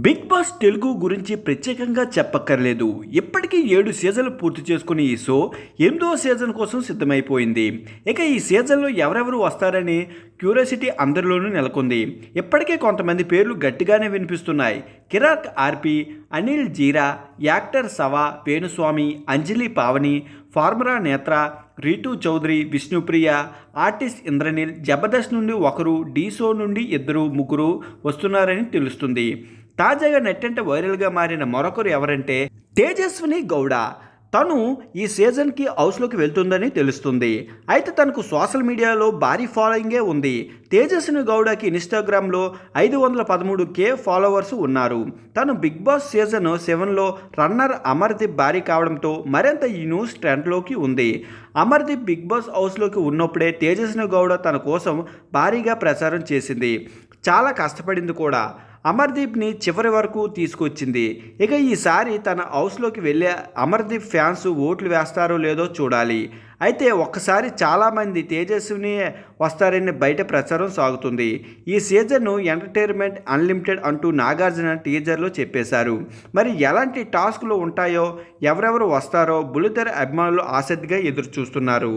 Big boss Telugu గురించి ప్రత్యేకంగా చెప్పక్కర్లేదు. ఇప్పటికీ 7 సీజన్లు పూర్తి చేసుకుని ఈ షో 8వ సీజన్ కోసం సిద్ధమైపోయింది. ఇక ఈ సీజన్లో ఎవరెవరు వస్తారని క్యూరియాసిటీ అందరిలోనూ నెలకొంది. ఇప్పటికే కొంతమంది పేర్లు గట్టిగానే వినిపిస్తున్నాయి. కిరాక్ ఆర్పి, అనిల్ జీరా, యాక్టర్ సవా, వేణుస్వామి, అంజలి పావని, ఫార్మరా నేత్ర, రీతూ చౌదరి, విష్ణుప్రియ, ఆర్టిస్ట్ ఇంద్రనీల్, జబర్దస్త్ నుండి ఒకరు, డీ షో నుండి ఇద్దరు ముగ్గురు వస్తున్నారని తెలుస్తుంది. తాజాగా నెట్టంటే వైరల్గా మారిన మరొకరు ఎవరంటే తేజస్విని గౌడ. తను ఈ సీజన్కి హౌస్లోకి వెళ్తుందని తెలుస్తుంది. అయితే తనకు సోషల్ మీడియాలో భారీ ఫాలోయింగే ఉంది. తేజస్విని గౌడకి ఇన్స్టాగ్రామ్లో 513K ఫాలోవర్స్ ఉన్నారు. తను బిగ్ బాస్ సీజన్ 7లో రన్నర్ అమర్దీప్ భారీ కావడంతో మరింత ఈ న్యూస్ ట్రెండ్లోకి ఉంది. అమర్దీప్ బిగ్ బాస్ హౌస్లోకి ఉన్నప్పుడే తేజస్విని గౌడ తన కోసం భారీగా ప్రచారం చేసింది. చాలా కష్టపడింది కూడా. అమర్దీప్ని చివరి వరకు తీసుకొచ్చింది. ఇక ఈసారి తన హౌస్లోకి వెళ్ళే అమర్దీప్ ఫ్యాన్స్ ఓట్లు వేస్తారో లేదో చూడాలి. అయితే ఒక్కసారి చాలామంది తేజస్విని వస్తారని బయట ప్రచారం సాగుతుంది. ఈ సీజన్ను ఎంటర్టైన్మెంట్ అన్లిమిటెడ్ అంటూ నాగార్జున టీజర్లో చెప్పేశారు. మరి ఎలాంటి టాస్క్లు ఉంటాయో, ఎవరెవరు వస్తారో బుల్లితెర అభిమానులు ఆసక్తిగా ఎదురు చూస్తున్నారు.